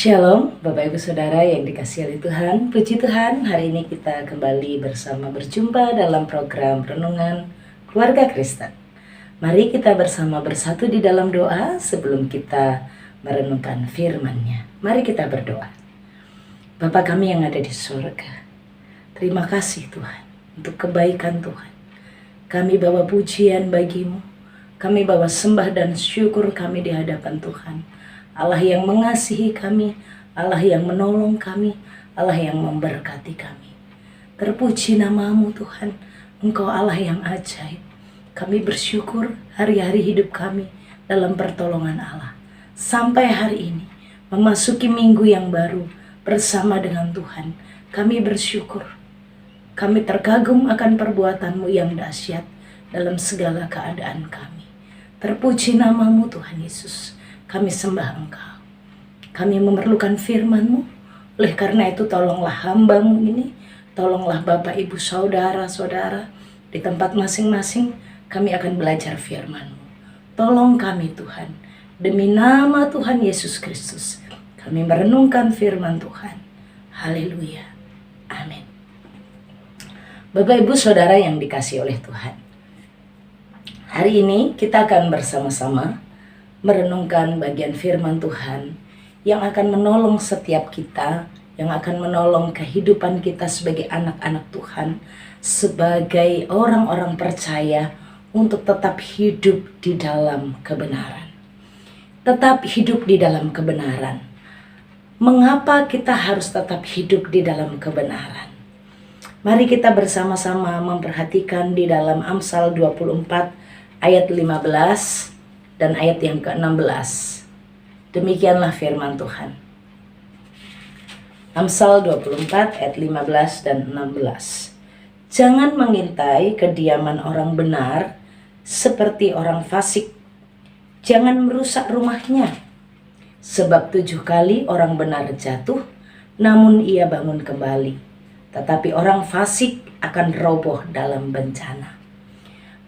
Shalom Bapak Ibu Saudara yang dikasihi oleh Tuhan. Puji Tuhan, hari ini kita kembali bersama berjumpa dalam program Renungan Keluarga Kristen. Mari kita bersama bersatu di dalam doa sebelum kita merenungkan firman-Nya. Mari kita berdoa. Bapa kami yang ada di surga, terima kasih Tuhan untuk kebaikan Tuhan. Kami bawa pujian bagi-Mu, kami bawa sembah dan syukur kami di hadapan Tuhan. Allah yang mengasihi kami, Allah yang menolong kami, Allah yang memberkati kami. Terpuji nama-Mu Tuhan, Engkau Allah yang ajaib. Kami bersyukur hari-hari hidup kami dalam pertolongan Allah. Sampai hari ini, memasuki minggu yang baru bersama dengan Tuhan, kami bersyukur. Kami terkagum akan perbuatan-Mu yang dahsyat dalam segala keadaan kami. Terpuji nama-Mu Tuhan Yesus. Kami sembah Engkau. Kami memerlukan firman-Mu. Oleh karena itu tolonglah hamba-Mu ini. Tolonglah Bapak, Ibu, Saudara-saudara. Di tempat masing-masing kami akan belajar firman-Mu. Tolong kami Tuhan. Demi nama Tuhan Yesus Kristus. Kami merenungkan firman Tuhan. Haleluya. Amin. Bapak, Ibu, Saudara yang dikasihi oleh Tuhan. Hari ini kita akan bersama-sama merenungkan bagian firman Tuhan yang akan menolong setiap kita, yang akan menolong kehidupan kita sebagai anak-anak Tuhan, sebagai orang-orang percaya untuk tetap hidup di dalam kebenaran. Tetap hidup di dalam kebenaran. Mengapa kita harus tetap hidup di dalam kebenaran? Mari kita bersama-sama memperhatikan di dalam Amsal 24 ayat 15 dan ayat yang ke-16. Demikianlah firman Tuhan. Amsal 24 ayat 15 dan 16. Jangan mengintai kediaman orang benar seperti orang fasik. Jangan merusak rumahnya. Sebab 7 kali orang benar jatuh, namun ia bangun kembali. Tetapi orang fasik akan roboh dalam bencana.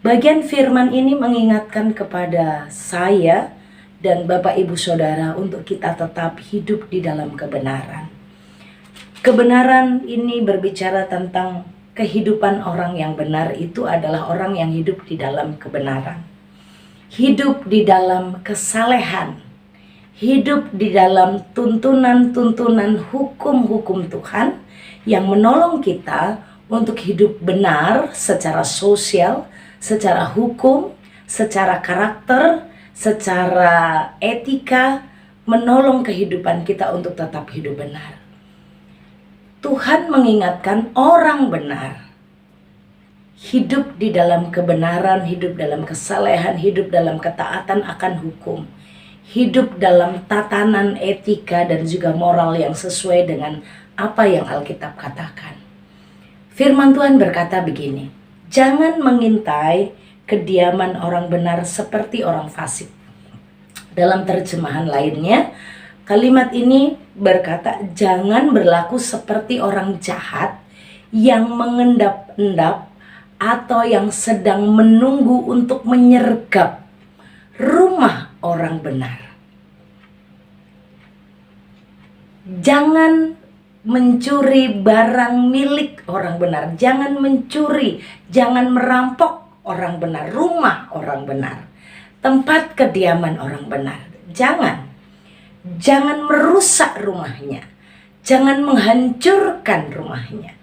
Bagian firman ini mengingatkan kepada saya dan Bapak Ibu Saudara untuk kita tetap hidup di dalam kebenaran. Kebenaran ini berbicara tentang kehidupan orang yang benar itu adalah orang yang hidup di dalam kebenaran. Hidup di dalam kesalehan. Hidup di dalam tuntunan-tuntunan hukum-hukum Tuhan yang menolong kita untuk hidup benar secara sosial, secara hukum, secara karakter, secara etika, menolong kehidupan kita untuk tetap hidup benar. Tuhan mengingatkan orang benar hidup di dalam kebenaran, hidup dalam kesalehan, hidup dalam ketaatan akan hukum, hidup dalam tatanan etika dan juga moral yang sesuai dengan apa yang Alkitab katakan. Firman Tuhan berkata begini, jangan mengintai kediaman orang benar seperti orang fasik. Dalam terjemahan lainnya, kalimat ini berkata, jangan berlaku seperti orang jahat yang mengendap-endap atau yang sedang menunggu untuk menyergap rumah orang benar. Jangan mencuri barang milik orang benar, jangan mencuri, jangan merampok orang benar, rumah orang benar, tempat kediaman orang benar. Jangan merusak rumahnya, jangan menghancurkan rumahnya.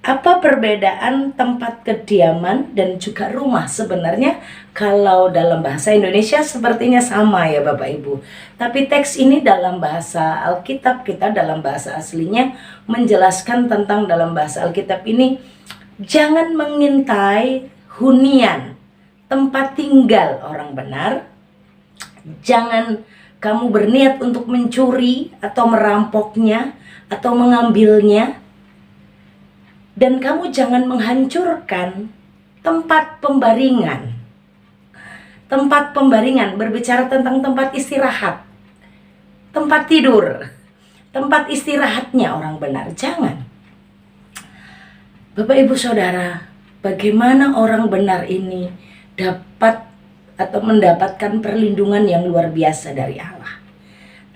Apa perbedaan tempat kediaman dan juga rumah? Sebenarnya kalau dalam bahasa Indonesia sepertinya sama ya Bapak Ibu. Tapi teks ini dalam bahasa Alkitab kita, dalam bahasa aslinya menjelaskan tentang dalam bahasa Alkitab ini, jangan mengintai hunian, tempat tinggal orang benar. Jangan kamu berniat untuk mencuri atau merampoknya atau mengambilnya. Dan kamu jangan menghancurkan tempat pembaringan. Tempat pembaringan berbicara tentang tempat istirahat, tempat tidur, tempat istirahatnya orang benar. Jangan. Bapak Ibu Saudara, bagaimana orang benar ini dapat atau mendapatkan perlindungan yang luar biasa dari Allah.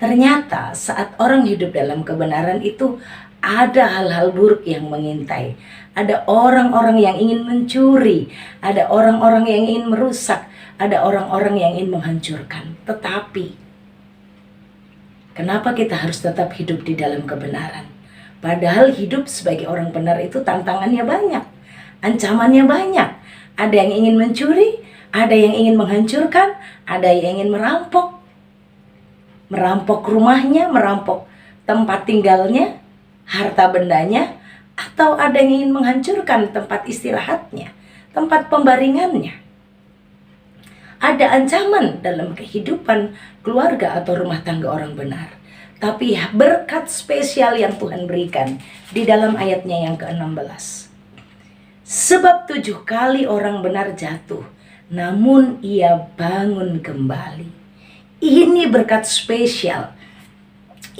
Ternyata saat orang hidup dalam kebenaran itu ada hal-hal buruk yang mengintai. Ada orang-orang yang ingin mencuri, ada orang-orang yang ingin merusak, ada orang-orang yang ingin menghancurkan. Tetapi kenapa kita harus tetap hidup di dalam kebenaran? Padahal hidup sebagai orang benar itu tantangannya banyak, ancamannya banyak. Ada yang ingin mencuri, ada yang ingin menghancurkan, ada yang ingin merampok rumahnya, merampok tempat tinggalnya, harta bendanya, atau ada yang ingin menghancurkan tempat istirahatnya, tempat pembaringannya. Ada ancaman dalam kehidupan keluarga atau rumah tangga orang benar. Tapi berkat spesial yang Tuhan berikan di dalam ayatnya yang ke-16. Sebab 7 kali orang benar jatuh, namun ia bangun kembali. Ini berkat spesial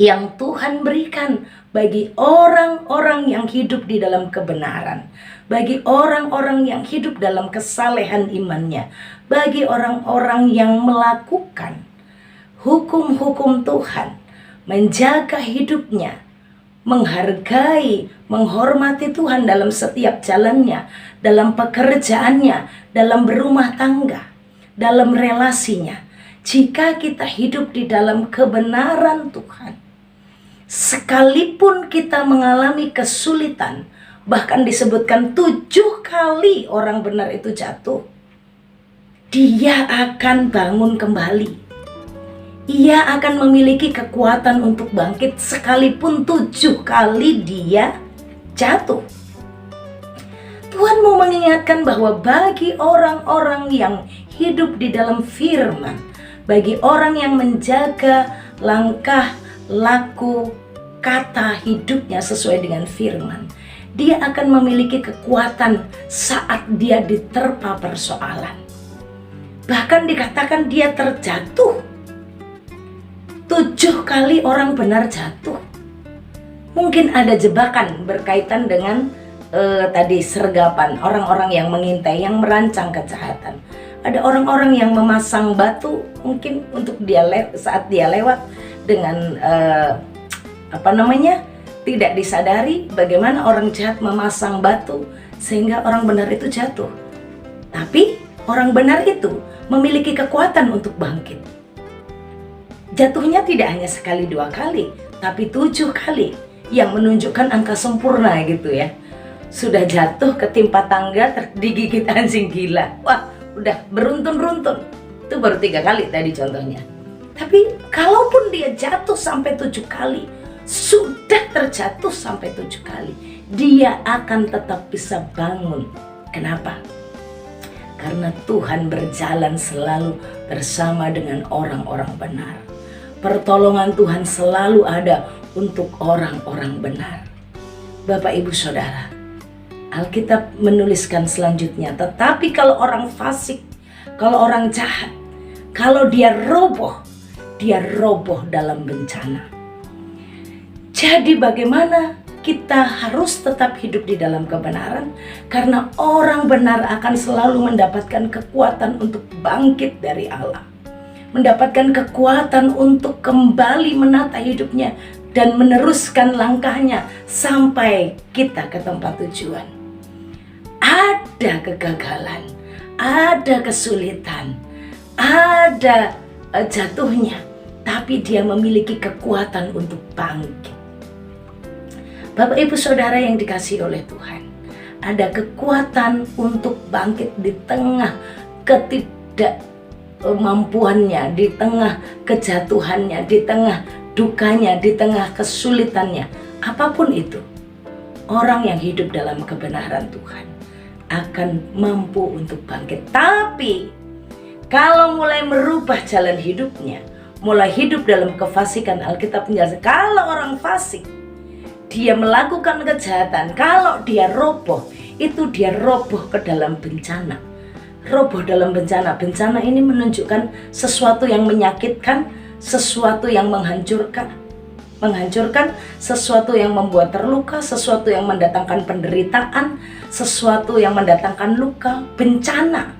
yang Tuhan berikan bagi orang-orang yang hidup di dalam kebenaran, bagi orang-orang yang hidup dalam kesalehan imannya, bagi orang-orang yang melakukan hukum-hukum Tuhan, menjaga hidupnya, menghargai, menghormati Tuhan dalam setiap jalannya, dalam pekerjaannya, dalam berumah tangga, dalam relasinya. Jika kita hidup di dalam kebenaran Tuhan, sekalipun kita mengalami kesulitan, bahkan disebutkan 7 kali orang benar itu jatuh, dia akan bangun kembali. Ia akan memiliki kekuatan untuk bangkit sekalipun 7 kali dia jatuh. Tuhan mau mengingatkan bahwa bagi orang-orang yang hidup di dalam firman, bagi orang yang menjaga langkah, laku, kata hidupnya sesuai dengan firman, dia akan memiliki kekuatan saat dia diterpa persoalan. Bahkan dikatakan dia terjatuh. 7 kali orang benar jatuh. Mungkin ada jebakan berkaitan dengan tadi sergapan orang-orang yang mengintai, yang merancang kejahatan. Ada orang-orang yang memasang batu mungkin untuk dia saat dia lewat dengan tidak disadari bagaimana orang jahat memasang batu sehingga orang benar itu jatuh. Tapi orang benar itu memiliki kekuatan untuk bangkit. Jatuhnya tidak hanya sekali 2 kali, tapi 7 kali, yang menunjukkan angka sempurna gitu ya. Sudah jatuh ketimpa tangga, digigit anjing gila. Wah, udah beruntun-runtun. Itu baru 3 kali tadi contohnya. Tapi kalaupun dia jatuh sampai 7 kali, sudah terjatuh sampai 7 kali, dia akan tetap bisa bangun. Kenapa? Karena Tuhan berjalan selalu bersama dengan orang-orang benar. Pertolongan Tuhan selalu ada untuk orang-orang benar. Bapak, Ibu, Saudara, Alkitab menuliskan selanjutnya, tetapi kalau orang fasik, kalau orang jahat, kalau dia roboh dalam bencana. Jadi bagaimana kita harus tetap hidup di dalam kebenaran? Karena orang benar akan selalu mendapatkan kekuatan untuk bangkit dari Allah, mendapatkan kekuatan untuk kembali menata hidupnya dan meneruskan langkahnya sampai kita ke tempat tujuan. Ada kegagalan, ada kesulitan, ada jatuhnya, tapi dia memiliki kekuatan untuk bangkit. Bapak, Ibu, Saudara yang dikasihi oleh Tuhan, ada kekuatan untuk bangkit di tengah ketidakmampuannya, di tengah kejatuhannya, di tengah dukanya, di tengah kesulitannya. Apapun itu, orang yang hidup dalam kebenaran Tuhan akan mampu untuk bangkit. Tapi kalau mulai merubah jalan hidupnya, mulai hidup dalam kefasikan, Alkitab menjelaskan kalau orang fasik, dia melakukan kejahatan, kalau dia roboh, itu dia roboh ke dalam bencana. Roboh dalam bencana. Bencana ini menunjukkan sesuatu yang menyakitkan, sesuatu yang menghancurkan, sesuatu yang membuat terluka, sesuatu yang mendatangkan penderitaan, sesuatu yang mendatangkan luka, bencana,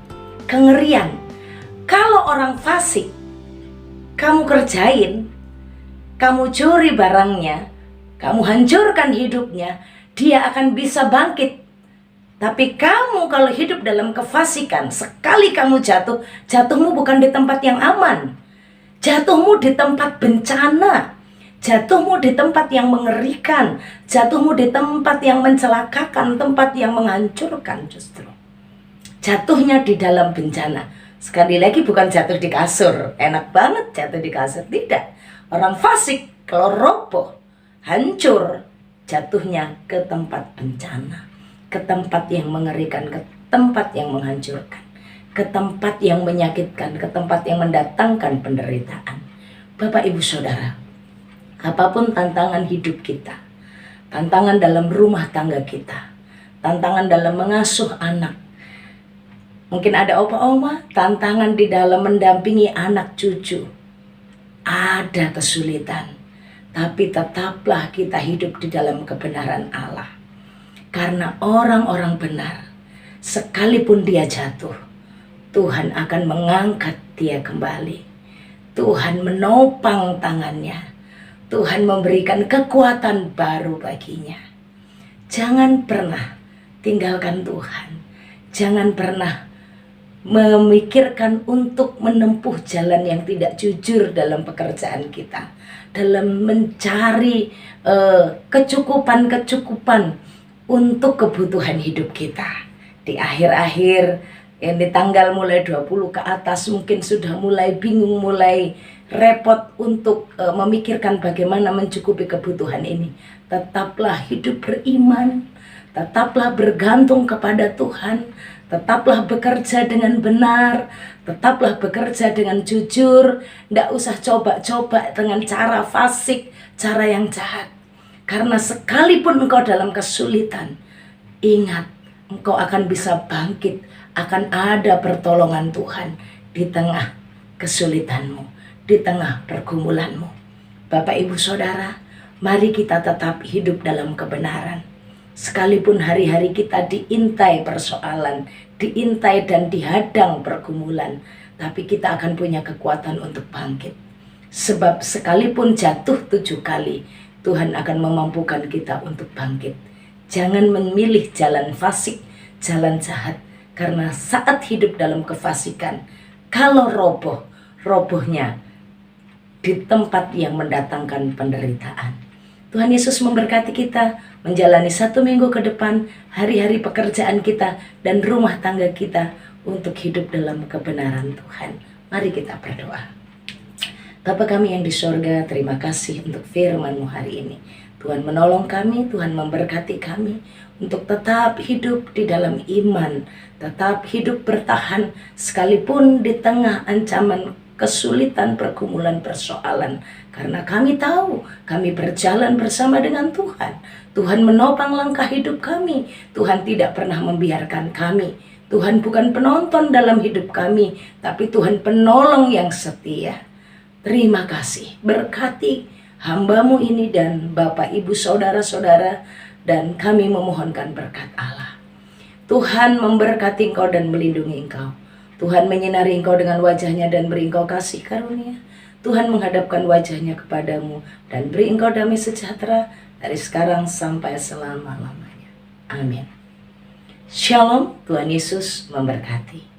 kengerian. Kalau orang fasik, kamu kerjain, kamu curi barangnya, kamu hancurkan hidupnya, dia akan bisa bangkit. Tapi kamu kalau hidup dalam kefasikan, sekali kamu jatuh, jatuhmu bukan di tempat yang aman. Jatuhmu di tempat bencana. Jatuhmu di tempat yang mengerikan. Jatuhmu di tempat yang mencelakakan, tempat yang menghancurkan justru. Jatuhnya di dalam bencana. Sekali lagi bukan jatuh di kasur. Enak banget jatuh di kasur. Tidak. Orang fasik kalau roboh, hancur, jatuhnya ke tempat bencana, ke tempat yang mengerikan, ke tempat yang menghancurkan, ke tempat yang menyakitkan, ke tempat yang mendatangkan penderitaan. Bapak Ibu Saudara, apapun tantangan hidup kita, tantangan dalam rumah tangga kita, tantangan dalam mengasuh anak, mungkin ada opa-oma, tantangan di dalam mendampingi anak cucu, ada kesulitan, tapi tetaplah kita hidup di dalam kebenaran Allah. Karena orang-orang benar, sekalipun dia jatuh, Tuhan akan mengangkat dia kembali. Tuhan menopang tangannya. Tuhan memberikan kekuatan baru baginya. Jangan pernah tinggalkan Tuhan. Jangan pernah memikirkan untuk menempuh jalan yang tidak jujur dalam pekerjaan kita, dalam mencari kecukupan untuk kebutuhan hidup kita. Di akhir-akhir yang di tanggal mulai 20 ke atas mungkin sudah mulai bingung, mulai repot untuk memikirkan bagaimana mencukupi kebutuhan ini. Tetaplah hidup beriman, tetaplah bergantung kepada Tuhan, tetaplah bekerja dengan benar, tetaplah bekerja dengan jujur. Tidak usah coba-coba dengan cara fasik, cara yang jahat. Karena sekalipun engkau dalam kesulitan, ingat, engkau akan bisa bangkit, akan ada pertolongan Tuhan di tengah kesulitanmu, di tengah pergumulanmu. Bapak Ibu Saudara, mari kita tetap hidup dalam kebenaran. Sekalipun hari-hari kita diintai persoalan, diintai dan dihadang pergumulan, tapi kita akan punya kekuatan untuk bangkit. Sebab sekalipun jatuh 7 kali, Tuhan akan memampukan kita untuk bangkit. Jangan memilih jalan fasik, jalan jahat. Karena saat hidup dalam kefasikan, kalau robohnya di tempat yang mendatangkan penderitaan. Tuhan Yesus memberkati kita menjalani 1 minggu ke depan, hari-hari pekerjaan kita dan rumah tangga kita untuk hidup dalam kebenaran Tuhan. Mari kita berdoa. Bapa kami yang di sorga, terima kasih untuk firman-Mu hari ini. Tuhan menolong kami, Tuhan memberkati kami untuk tetap hidup di dalam iman, tetap hidup bertahan sekalipun di tengah ancaman kesulitan, pergumulan, persoalan. Karena kami tahu kami berjalan bersama dengan Tuhan. Tuhan menopang langkah hidup kami. Tuhan tidak pernah membiarkan kami. Tuhan bukan penonton dalam hidup kami, tapi Tuhan penolong yang setia. Terima kasih, berkati hamba-Mu ini dan Bapak Ibu Saudara-saudara, dan kami memohonkan berkat Allah. Tuhan memberkati engkau dan melindungi engkau. Tuhan menyinari engkau dengan wajah-Nya dan beri engkau kasih karunia. Tuhan menghadapkan wajah-Nya kepadamu dan beri engkau damai sejahtera dari sekarang sampai selama-lamanya. Amin. Shalom, Tuhan Yesus memberkati.